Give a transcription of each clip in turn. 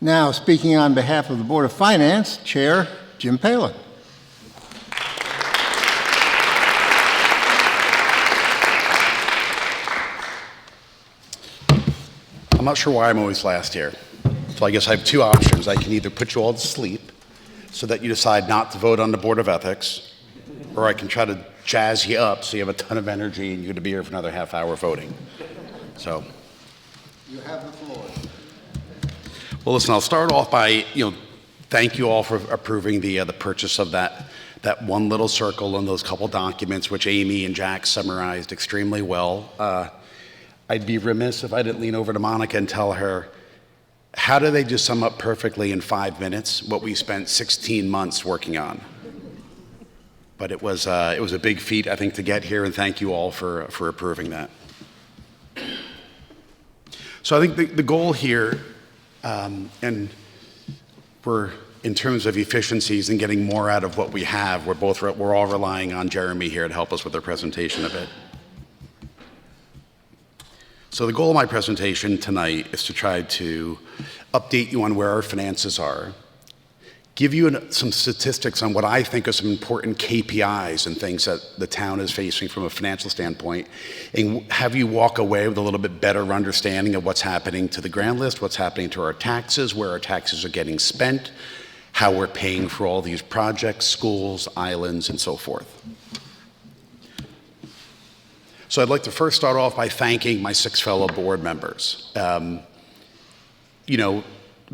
Now, speaking on behalf of the Board of Finance, Chair Jim Palin. I'm not sure why I'm always last here. So I guess I have two options. I can either put you all to sleep so that you decide not to vote on the Board of Ethics, or I can try to jazz you up so you have a ton of energy and you're going to be here for another half hour voting. So. You have the floor. Well, listen, I'll start off by, thank you all for approving the purchase of that one little circle and those couple documents, which Amy and Jack summarized extremely well. I'd be remiss if I didn't lean over to Monica and tell her, how do they just sum up perfectly in 5 minutes what we spent 16 months working on? But it was a big feat, I think, to get here, and thank you all for approving that. So I think the goal here, and we're in terms of efficiencies and getting more out of what we have, we're all relying on Jeremy here to help us with the presentation a bit. So the goal of my presentation tonight is to try to update you on where our finances are, give you some statistics on what I think are some important KPIs and things that the town is facing from a financial standpoint, and have you walk away with a little bit better understanding of what's happening to the grand list, what's happening to our taxes, where our taxes are getting spent, how we're paying for all these projects, schools, islands, and so forth. So I'd like to first start off by thanking my 6 fellow board members.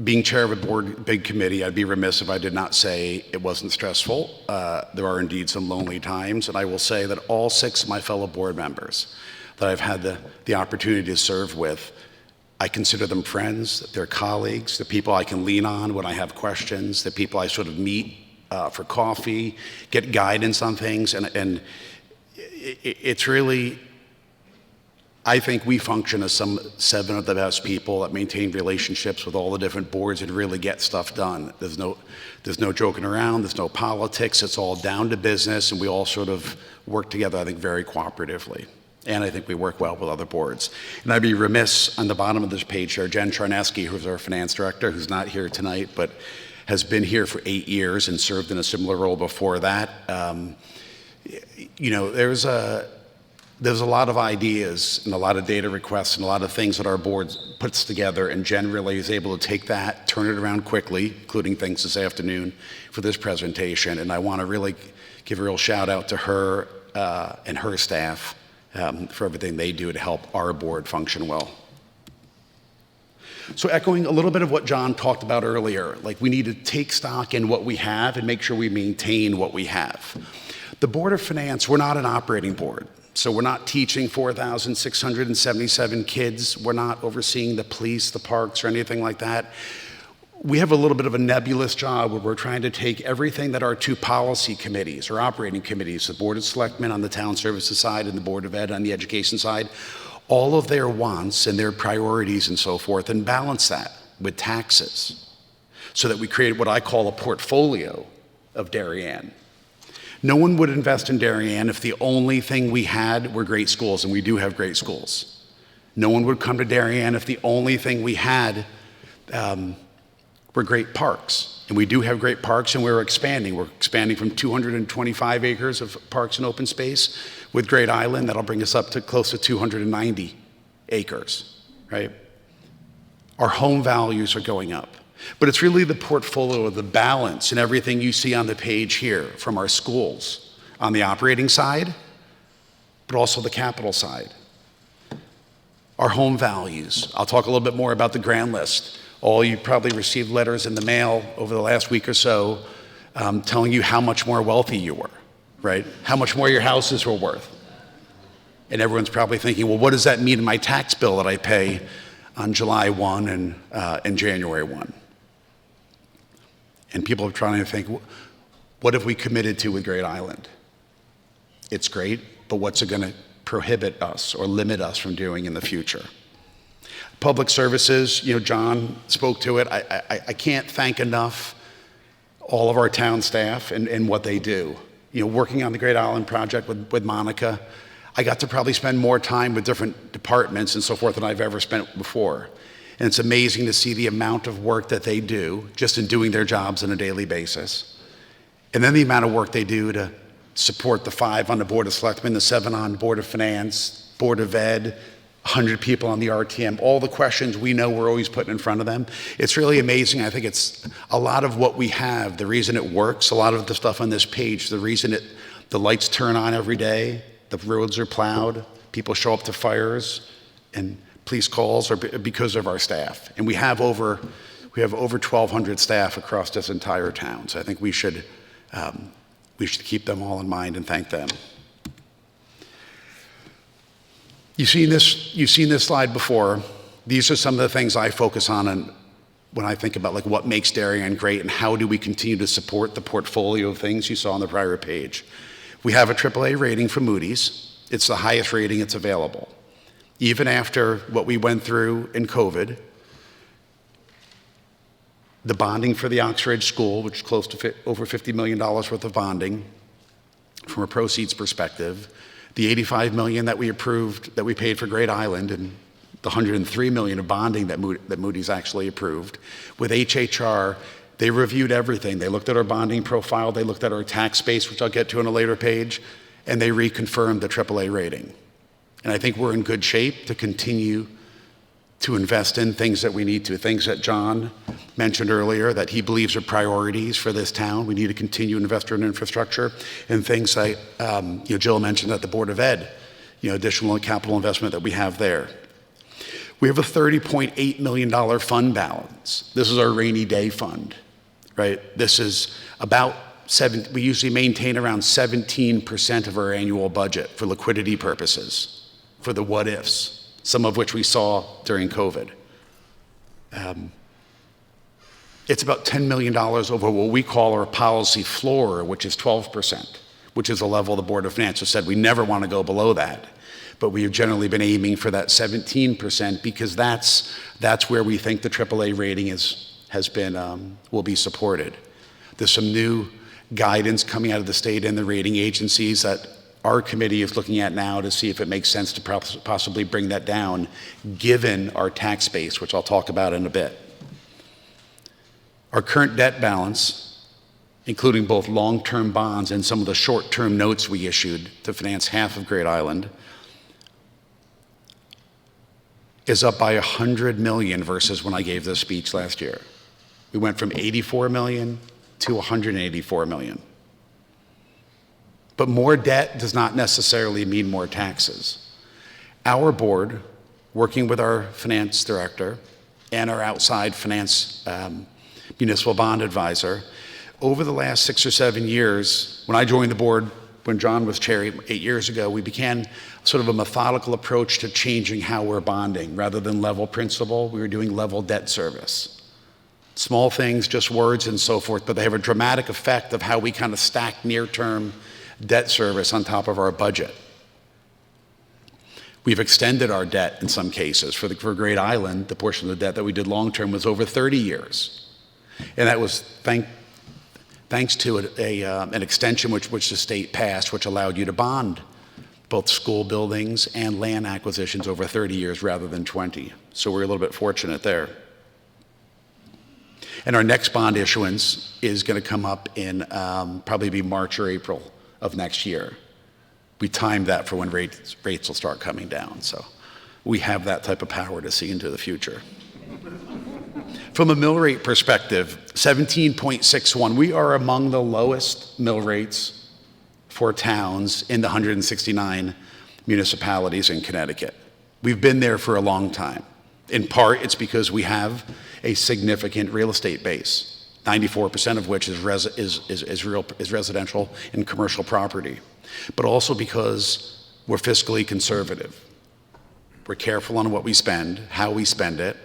Being chair of a big committee, I'd be remiss if I did not say it wasn't stressful. There are indeed some lonely times, and I will say that all 6 of my fellow board members that I've had the opportunity to serve with, I consider them friends, they're colleagues, the people I can lean on when I have questions, the people I sort of meet for coffee, get guidance on things, and it's really, I think we function as some 7 of the best people that maintain relationships with all the different boards and really get stuff done. There's no joking around, there's no politics, it's all down to business, and we all sort of work together, I think, very cooperatively. And I think we work well with other boards. And I'd be remiss on the bottom of this page here, Jen Charneski, who's our finance director, who's not here tonight, but has been here for 8 years and served in a similar role before that. There's a lot of ideas and a lot of data requests and a lot of things that our board puts together, and Jen really is able to take that, turn it around quickly, including things this afternoon for this presentation. And I want to really give a real shout out to her and her staff for everything they do to help our board function well. So echoing a little bit of what John talked about earlier, like we need to take stock in what we have and make sure we maintain what we have. The Board of Finance, we're not an operating board. So we're not teaching 4,677 kids. We're not overseeing the police, the parks, or anything like that. We have a little bit of a nebulous job where we're trying to take everything that our 2 policy committees or operating committees, the Board of Selectmen on the Town Services side and the Board of Ed on the education side, all of their wants and their priorities and so forth, and balance that with taxes so that we create what I call a portfolio of Darien. No one would invest in Darien if the only thing we had were great schools, and we do have great schools. No one would come to Darien if the only thing we had were great parks. And we do have great parks, and we're expanding. We're expanding from 225 acres of parks and open space with Great Island. That'll bring us up to close to 290 acres, right? Our home values are going up. But it's really the portfolio, the balance, and everything you see on the page here from our schools on the operating side, but also the capital side. Our home values. I'll talk a little bit more about the grand list. All you probably received letters in the mail over the last week or so telling you how much more wealthy you were, right? How much more your houses were worth. And everyone's probably thinking, well, what does that mean in my tax bill that I pay on July 1 and January 1? And people are trying to think, what have we committed to with Great Island? It's great, but what's it going to prohibit us or limit us from doing in the future? Public services, John spoke to it. I can't thank enough all of our town staff and what they do. Working on the Great Island project with Monica, I got to probably spend more time with different departments and so forth than I've ever spent before. And it's amazing to see the amount of work that they do just in doing their jobs on a daily basis. And then the amount of work they do to support the 5 on the Board of Selectmen, the 7 on Board of Finance, Board of Ed, 100 people on the RTM, all the questions we know we're always putting in front of them. It's really amazing. I think it's a lot of what we have, the reason it works, a lot of the stuff on this page, the reason the lights turn on every day, the roads are plowed, people show up to fires and police calls are because of our staff. And we have over 1,200 staff across this entire town. So I think we should keep them all in mind and thank them. You've seen this slide before. These are some of the things I focus on when I think about like what makes Darien great and how do we continue to support the portfolio of things you saw on the prior page. We have a AAA rating from Moody's. It's the highest rating it's available. Even after what we went through in COVID, the bonding for the Oxford School, which is close to over $50 million worth of bonding from a proceeds perspective, the $85 million that we approved, that we paid for Great Island, and the $103 million of bonding that Moody's actually approved. With HHR, they reviewed everything. They looked at our bonding profile, they looked at our tax base, which I'll get to in a later page, and they reconfirmed the AAA rating. And I think we're in good shape to continue to invest in things that we need to, things that John mentioned earlier that he believes are priorities for this town. We need to continue to invest in infrastructure, and things like Jill mentioned at the Board of Ed, additional capital investment that we have there. We have a $30.8 million fund balance. This is our rainy day fund, right? This is we usually maintain around 17% of our annual budget for liquidity purposes, for the what ifs, some of which we saw during COVID. It's about $10 million over what we call our policy floor, which is 12%, which is a level the Board of Finance has said we never want to go below that. But we have generally been aiming for that 17% because that's where we think the AAA rating will be supported. There's some new guidance coming out of the state and the rating agencies that our committee is looking at now to see if it makes sense to possibly bring that down given our tax base, which I'll talk about in a bit. Our current debt balance, including both long-term bonds and some of the short-term notes we issued to finance half of Great Island, is up by $100 million versus when I gave this speech last year. We went from $84 million to $184 million. But more debt does not necessarily mean more taxes. Our board, working with our finance director and our outside finance municipal bond advisor, over the last 6 or 7 years, when I joined the board, when John was chair 8 years ago, we began sort of a methodical approach to changing how we're bonding. Rather than level principal, we were doing level debt service. Small things, just words and so forth, but they have a dramatic effect of how we kind of stack near-term debt service on top of our budget. We've extended our debt in some cases. For Great Island, the portion of the debt that we did long-term was over 30 years. And that was thanks to an extension which the state passed, which allowed you to bond both school buildings and land acquisitions over 30 years rather than 20. So we're a little bit fortunate there. And our next bond issuance is going to come up in probably be March or April of next year. We timed that for when rates will start coming down. So we have that type of power to see into the future. From a mill rate perspective, 17.61, we are among the lowest mill rates for towns in the 169 municipalities in Connecticut. We've been there for a long time. In part, it's because we have a significant real estate base, 94% of which is residential and commercial property, but also because we're fiscally conservative. We're careful on what we spend, how we spend it,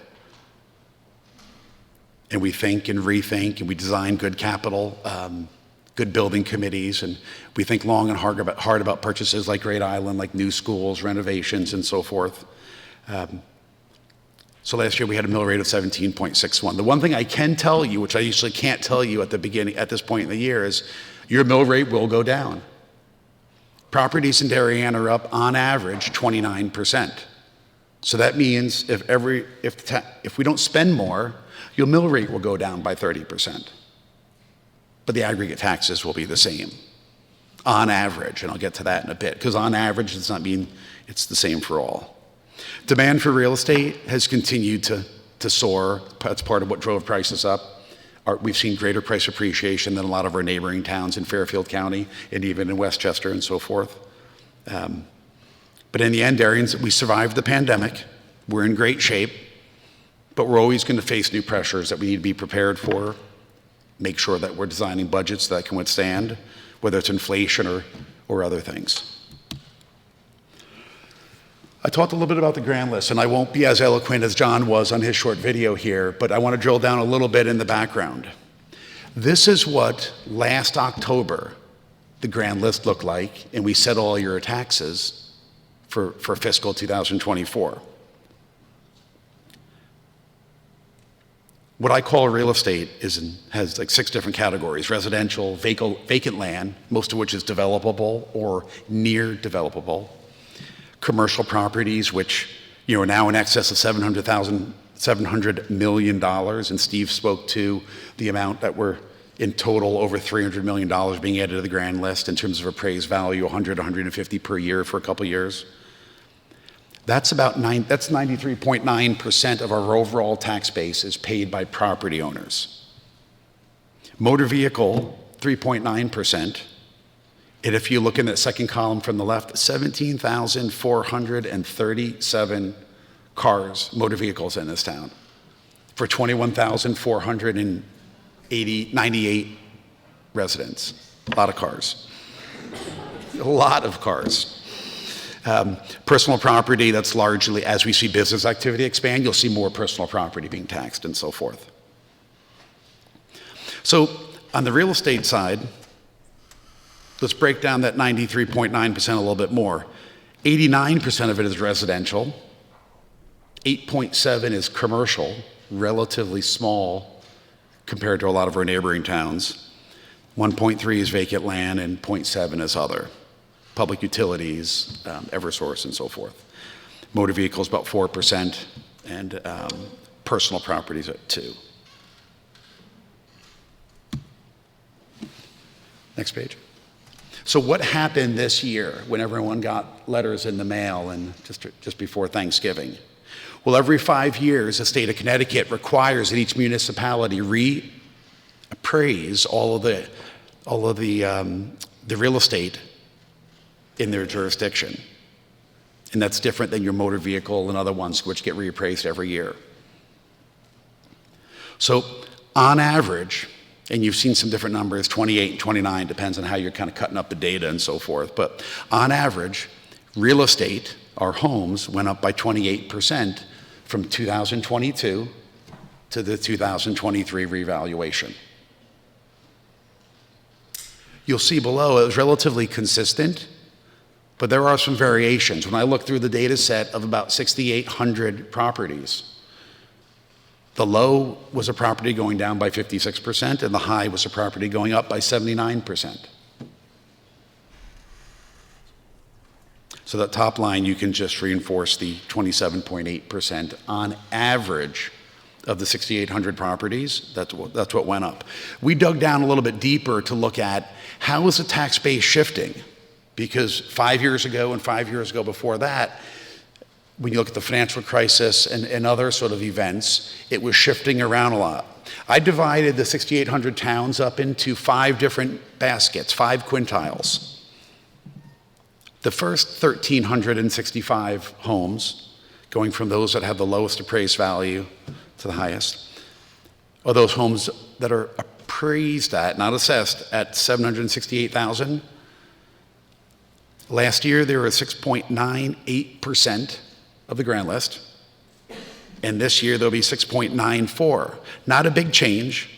and we think and rethink, and we design good capital, good building committees, and we think long and hard about purchases like Great Island, like new schools, renovations, and so forth. So last year we had a mill rate of 17.61. The one thing I can tell you, which I usually can't tell you at this point in the year, is your mill rate will go down. Properties in Darien are up on average 29%. So that means if we don't spend more, your mill rate will go down by 30%. But the aggregate taxes will be the same on average, and I'll get to that in a bit, because on average does not mean it's the same for all. Demand for real estate has continued to soar. That's part of what drove prices up. We've seen greater price appreciation than a lot of our neighboring towns in Fairfield County and even in Westchester and so forth. But in the end, Darians, we survived the pandemic. We're in great shape, but we're always going to face new pressures that we need to be prepared for, make sure that we're designing budgets that can withstand, whether it's inflation or other things. I talked a little bit about the grand list, and I won't be as eloquent as John was on his short video here, but I want to drill down a little bit in the background. This is what last October the grand list looked like, and we set all your taxes for fiscal 2024. What I call real estate has like 6 different categories: residential, vacant land, most of which is developable or near developable; commercial properties, which are now in excess of $700 million, and Steve spoke to the amount that were in total over $300 million being added to the grand list in terms of appraised value, 100, 150 per year for a couple years. That's 93.9% of our overall tax base is paid by property owners. Motor vehicle, 3.9%. And if you look in that second column from the left, 17,437 cars, motor vehicles in this town, for 21,498 residents. A lot of cars. A lot of cars. Personal property, that's largely, as we see business activity expand, you'll see more personal property being taxed and so forth. So on the real estate side, let's break down that 93.9% a little bit more. 89% of it is residential. 8.7 is commercial, relatively small compared to a lot of our neighboring towns. 1.3 is vacant land, and 0.7 is other. Public utilities, Eversource, and so forth. Motor vehicles, about 4%, and personal properties at 2%. Next page. So what happened this year when everyone got letters in the mail and just before Thanksgiving? Well, every 5 years, the state of Connecticut requires that each municipality reappraise all of the real estate in their jurisdiction. And that's different than your motor vehicle and other ones which get reappraised every year. So on average, and you've seen some different numbers, 28 and 29, depends on how you're kind of cutting up the data and so forth, but on average, real estate, our homes, went up by 28% from 2022 to the 2023 revaluation. You'll see below, it was relatively consistent, but there are some variations. When I look through the data set of about 6,800 properties, the low was a property going down by 56%, and the high was a property going up by 79%. So that top line, you can just reinforce the 27.8% on average of the 6,800 properties. That's what went up. We dug down a little bit deeper to look at how is the tax base shifting? Because 5 years ago and 5 years ago before that, when you look at the financial crisis and other sort of events, it was shifting around a lot. I divided the 6,800 towns up into 5 different baskets, 5 quintiles. The first 1,365 homes, going from those that have the lowest appraised value to the highest, are those homes that are appraised at, not assessed, at $768,000. Last year, they were 6.98% of the grand list, and this year they'll be 6.94. Not a big change.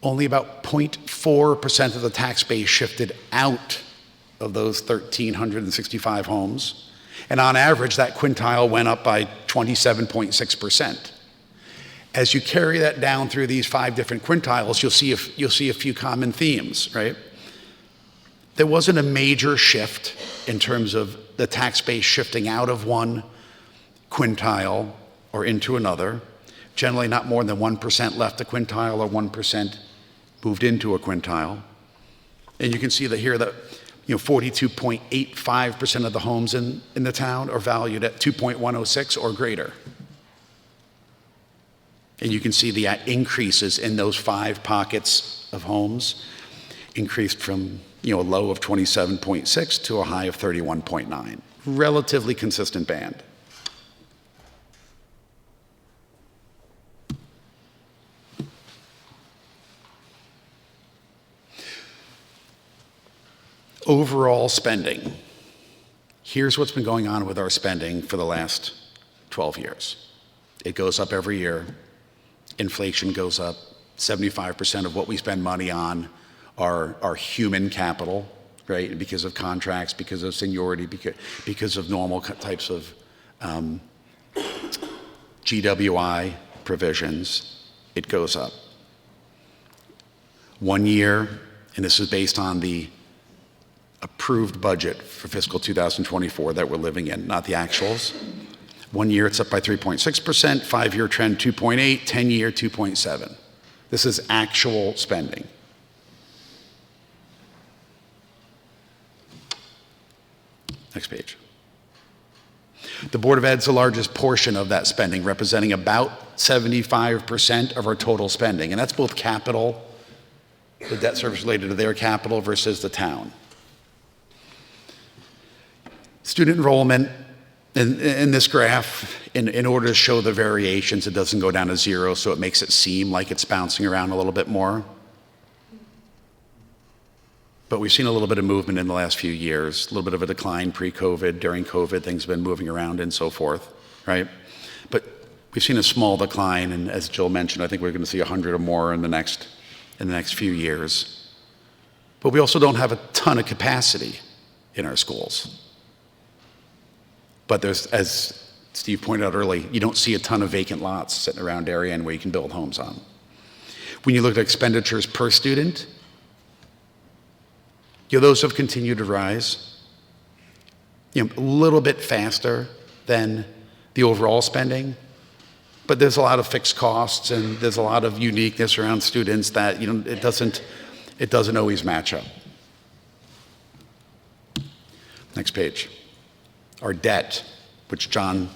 Only about 0.4% of the tax base shifted out of those 1,365 homes, and on average, that quintile went up by 27.6%. As you carry that down through these 5 different quintiles, you'll see a few common themes, right? There wasn't a major shift in terms of the tax base shifting out of one quintile or into another, generally not more than 1% left a quintile or 1% moved into a quintile. And you can see that here that 42.85% of the homes in the town are valued at 2.106 or greater. And you can see the increases in those 5 pockets of homes increased from a low of 27.6 to a high of 31.9. Relatively consistent band. Overall spending. Here's what's been going on with our spending for the last 12 years. It goes up every year. Inflation goes up. 75% of what we spend money on are human capital, right? Because of contracts, because of seniority, because of normal types of GWI provisions, it goes up. 1 year, and this is based on the approved budget for fiscal 2024 that we're living in, not the actuals. 1 year, it's up by 3.6%, 5-year trend 2.8, 10-year 2.7. This is actual spending. Next page. The Board of Ed's the largest portion of that spending, representing about 75% of our total spending, and that's both capital, the debt service related to their capital versus the town. Student enrollment, in this graph, in order to show the variations, it doesn't go down to 0, so it makes it seem like it's bouncing around a little bit more. But we've seen a little bit of movement in the last few years, a little bit of a decline pre-COVID. During COVID, things have been moving around and so forth, right? But we've seen a small decline, and as Jill mentioned, I think we're going to see 100 or more in the next few years. But we also don't have a ton of capacity in our schools. But there's, as Steve pointed out early, you don't see a ton of vacant lots sitting around Darien where you can build homes on. When you look at expenditures per student, those have continued to rise, a little bit faster than the overall spending, but there's a lot of fixed costs and there's a lot of uniqueness around students that it doesn't always match up. Next page. Our debt, which John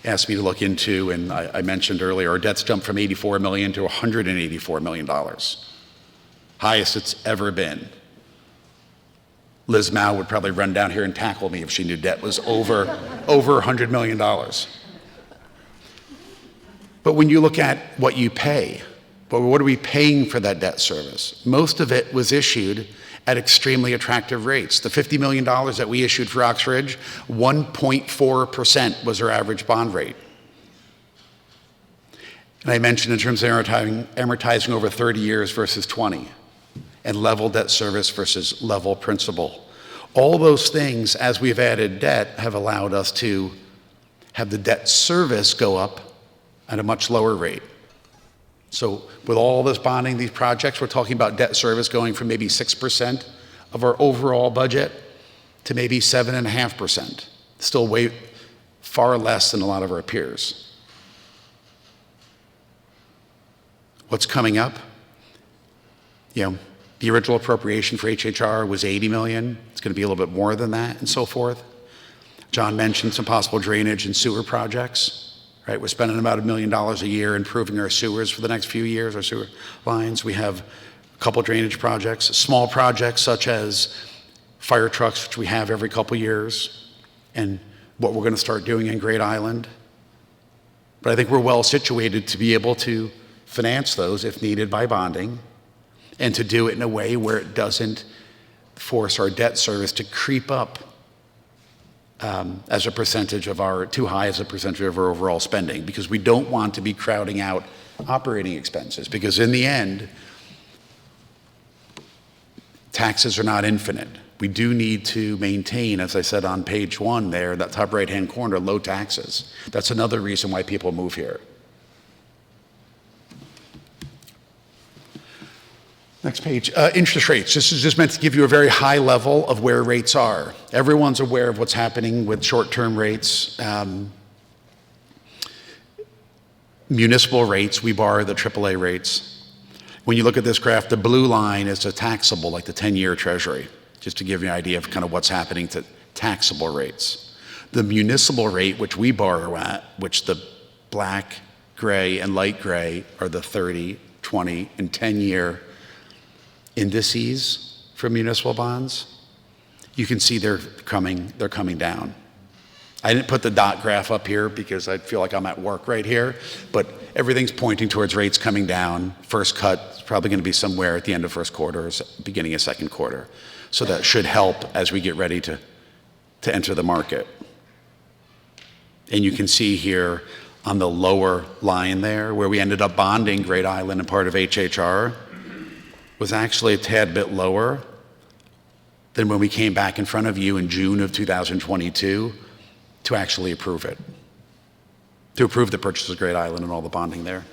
asked me to look into, and I mentioned earlier, our debt's jumped from $84 million to $184 million. Highest it's ever been. Liz Mao would probably run down here and tackle me if she knew debt was over $100 million. But when you look at what you pay, but what are we paying for that debt service? Most of it was issued at extremely attractive rates. The $50 million that we issued for Oxbridge, 1.4% was our average bond rate. And I mentioned in terms of amortizing over 30 years versus 20, and level debt service versus level principal. All those things, as we've added debt, have allowed us to have the debt service go up at a much lower rate. So with all this bonding, these projects, we're talking about debt service going from maybe 6% of our overall budget to maybe 7.5%. Still way far less than a lot of our peers. What's coming up? The original appropriation for HHR was $80 million. It's going to be a little bit more than that and so forth. John mentioned some possible drainage and sewer projects. Right, we're spending about $1 million a year improving our sewers for the next few years, our sewer lines. We have a couple drainage projects, small projects such as fire trucks, which we have every couple years, and what we're going to start doing in Great Island. But I think we're well situated to be able to finance those if needed by bonding, and to do it in a way where it doesn't force our debt service to creep up as a percentage of too high as a percentage of our overall spending, because we don't want to be crowding out operating expenses, because in the end, taxes are not infinite. We do need to maintain, as I said on page 1 there, that top right-hand corner, low taxes. That's another reason why people move here. Next page, interest rates. This is just meant to give you a very high level of where rates are. Everyone's aware of what's happening with short-term rates. Municipal rates, we borrow the AAA rates. When you look at this graph, the blue line is the taxable, like the 10-year treasury, just to give you an idea of kind of what's happening to taxable rates. The municipal rate, which we borrow at, which the black, gray, and light gray are the 30, 20, and 10-year indices for municipal bonds, you can see they're coming down. I didn't put the dot graph up here because I feel like I'm at work right here, but everything's pointing towards rates coming down. First cut is probably going to be somewhere at the end of first quarter or beginning of second quarter. So that should help as we get ready to enter the market. And you can see here on the lower line there where we ended up bonding Great Island and part of HHR was actually a tad bit lower than when we came back in front of you in June of 2022 to actually approve it, to approve the purchase of Great Island and all the bonding there.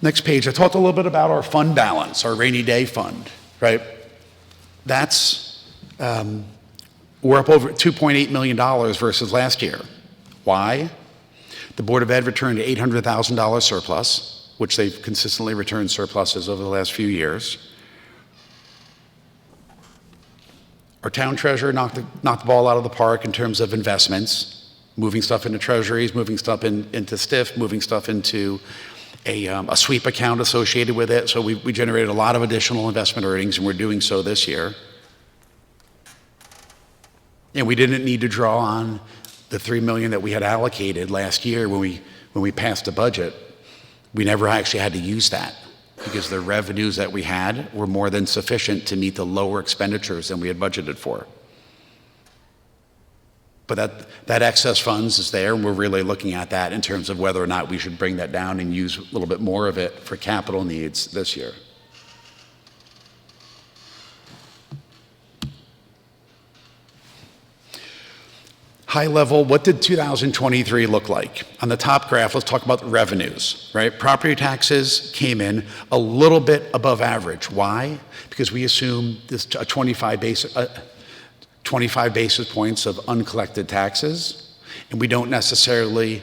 Next page, I talked a little bit about our fund balance, our rainy day fund, right? That's, we're up over $2.8 million versus last year. Why? The Board of Ed returned an $800,000 surplus, which they've consistently returned surpluses over the last few years. Our town treasurer knocked the ball out of the park in terms of investments, moving stuff into treasuries, moving stuff into STIF, moving stuff into a sweep account associated with it. So we generated a lot of additional investment earnings, and we're doing so this year. And we didn't need to draw on the $3 million that we had allocated last year when we passed the budget. We never actually had to use that because the revenues that we had were more than sufficient to meet the lower expenditures than we had budgeted for. But that excess funds is there, and we're really looking at that in terms of whether or not we should bring that down and use a little bit more of it for capital needs this year. High level, what did 2023 look like? On the top graph, let's talk about the revenues, right? Property taxes came in a little bit above average. Why? Because we assume this 25 basis points of uncollected taxes, and we don't necessarily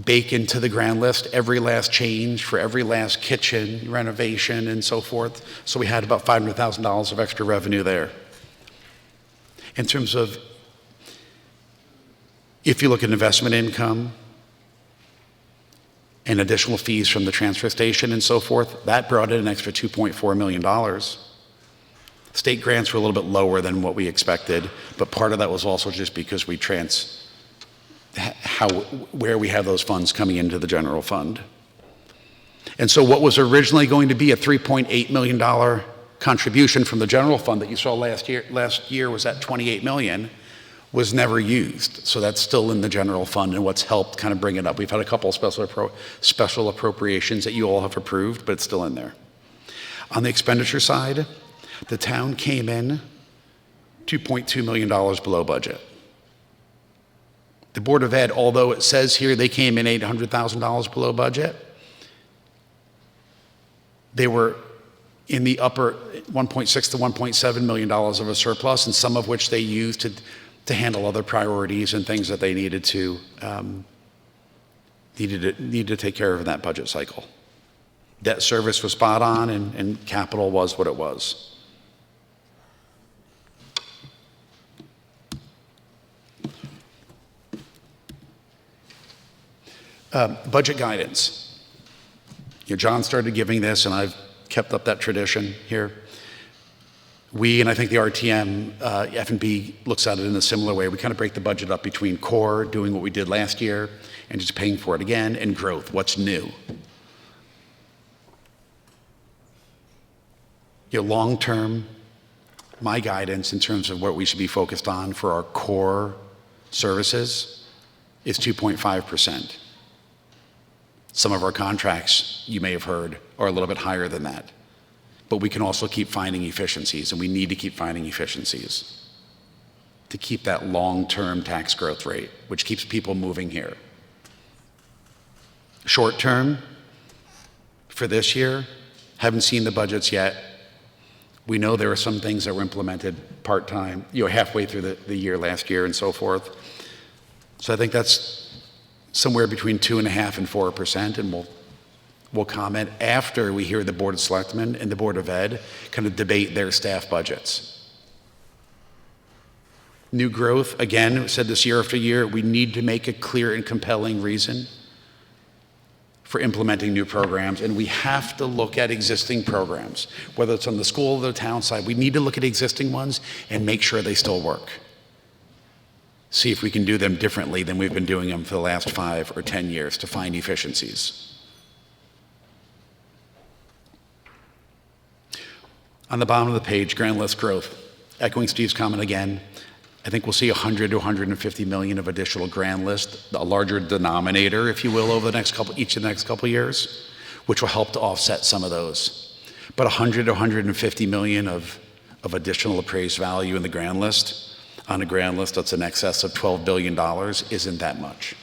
bake into the grand list every last change for every last kitchen renovation and so forth. So we had about $500,000 of extra revenue there. In terms of, if you look at investment income and additional fees from the transfer station and so forth, that brought in an extra $2.4 million. State grants were a little bit lower than what we expected, but part of that was also just because we where we have those funds coming into the general fund. And so what was originally going to be a $3.8 million contribution from the general fund that you saw last year was at $28 million, was never used. So that's still in the general fund and what's helped kind of bring it up. We've had a couple of special appropriations that you all have approved, but it's still in there. On the expenditure side, the town came in $2.2 million below budget. The Board of Ed, although it says here they came in $800,000 below budget, they were in the upper $1.6 to $1.7 million of a surplus, and some of which they used to handle other priorities and things that they needed to take care of in that budget cycle. Debt service was spot on, and capital was what it was. Budget guidance. John started giving this, and I've kept up that tradition here. We, and I think the RTM, F&B looks at it in a similar way. We kind of break the budget up between core, doing what we did last year, and just paying for it again, and growth, what's new. Long-term, my guidance in terms of what we should be focused on for our core services is 2.5%. Some of our contracts, you may have heard, are a little bit higher than that. But we can also keep finding efficiencies, and we need to keep finding efficiencies to keep that long-term tax growth rate, which keeps people moving here. Short term, for this year, Haven't seen the budgets yet. We know there are some things that were implemented part-time, halfway through the year last year and so forth. So I think that's somewhere between 2.5% and 4%, and we'll comment after we hear the Board of Selectmen and the Board of Ed kind of debate their staff budgets. New growth, again, said this year after year, we need to make a clear and compelling reason for implementing new programs, and we have to look at existing programs, whether it's on the school or the town side. We need to look at existing ones and make sure they still work. See if we can do them differently than we've been doing them for the last 5 or 10 years to find efficiencies. On the bottom of the page, grand list growth. Echoing Steve's comment again, I think we'll see 100 to 150 million of additional grand list, a larger denominator, if you will, over each of the next couple of years, which will help to offset some of those. But 100 to 150 million of additional appraised value in the grand list, on a grand list that's in excess of $12 billion, isn't that much.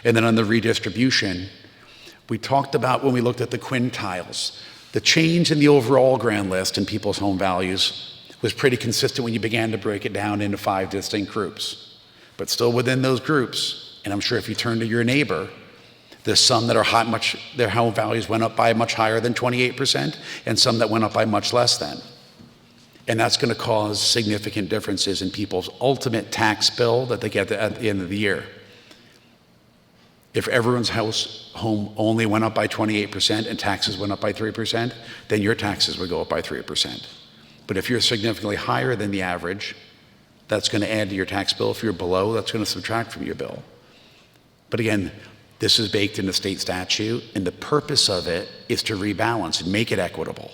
And then on the redistribution, we talked about when we looked at the quintiles, the change in the overall grand list and people's home values was pretty consistent when you began to break it down into 5 distinct groups. But still within those groups, and I'm sure if you turn to your neighbor, there's some that are their home values went up by much higher than 28%, and some that went up by much less than. And that's going to cause significant differences in people's ultimate tax bill that they get at the end of the year. If everyone's home only went up by 28% and taxes went up by 3%, then your taxes would go up by 3%. But if you're significantly higher than the average, that's going to add to your tax bill. If you're below, that's going to subtract from your bill. But again, this is baked into state statute, and the purpose of it is to rebalance and make it equitable.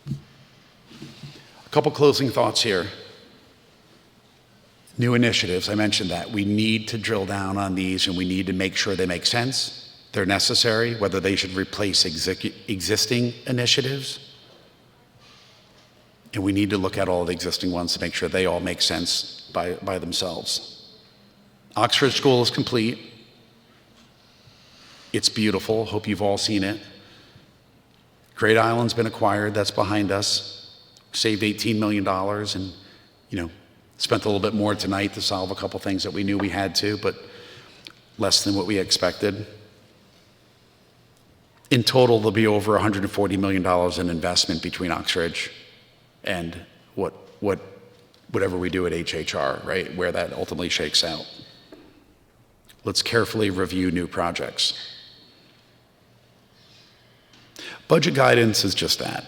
A couple closing thoughts here. New initiatives, I mentioned that. We need to drill down on these, and we need to make sure they make sense. They're necessary, whether they should replace existing initiatives. And we need to look at all the existing ones to make sure they all make sense by themselves. Oxford School is complete. It's beautiful. Hope you've all seen it. Great Island's been acquired. That's behind us. Saved $18 million and, spent a little bit more tonight to solve a couple things that we knew we had to, but less than what we expected. In total, there'll be over $140 million in investment between Oxford and whatever we do at HHR, right? Where that ultimately shakes out. Let's carefully review new projects. Budget guidance is just that.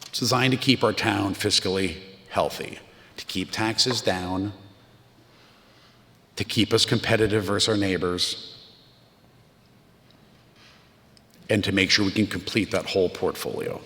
It's designed to keep our town fiscally healthy, to keep taxes down, to keep us competitive versus our neighbors, and to make sure we can complete that whole portfolio.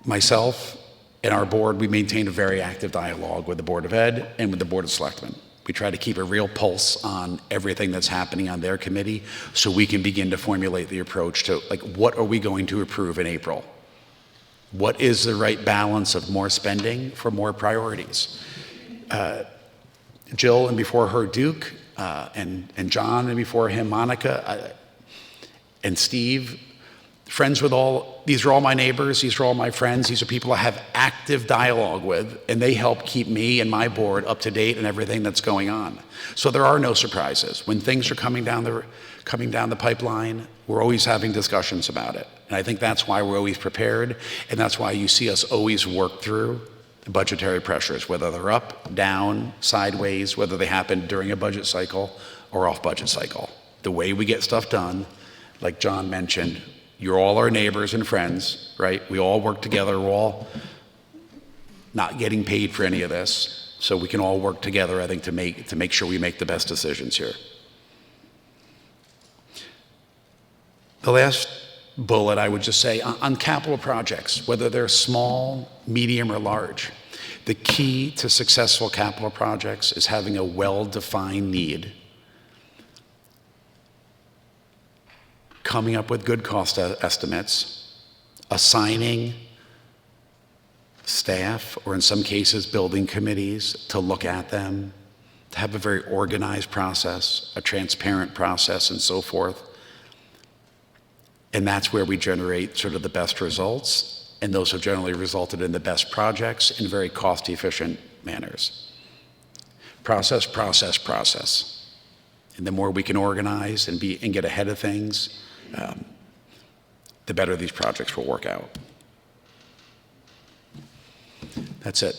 Myself and our board, we maintain a very active dialogue with the Board of Ed and with the Board of Selectmen. We try to keep a real pulse on everything that's happening on their committee so we can begin to formulate the approach to, what are we going to approve in April? What is the right balance of more spending for more priorities? Jill, and before her, Duke, and John, and before him, Monica, and Steve, friends with these are all my neighbors, these are all my friends, these are people I have active dialogue with, and they help keep me and my board up to date on everything that's going on. So there are no surprises. When things are coming down the pipeline, we're always having discussions about it. And I think that's why we're always prepared, and that's why you see us always work through budgetary pressures, whether they're up, down, sideways, whether they happen during a budget cycle or off budget cycle. The way we get stuff done, like John mentioned, you're all our neighbors and friends, right? We all work together. We're all not getting paid for any of this, so we can all work together, I think, to make sure we make the best decisions here. The last bullet, I would just say, on capital projects, whether they're small, medium, or large, the key to successful capital projects is having a well-defined need, coming up with good cost estimates, assigning staff, or in some cases, building committees, to look at them, to have a very organized process, a transparent process, and so forth. And that's where we generate sort of the best results, and those have generally resulted in the best projects in very cost-efficient manners. Process, process, process. And the more we can organize and get ahead of things, the better these projects will work out. That's it.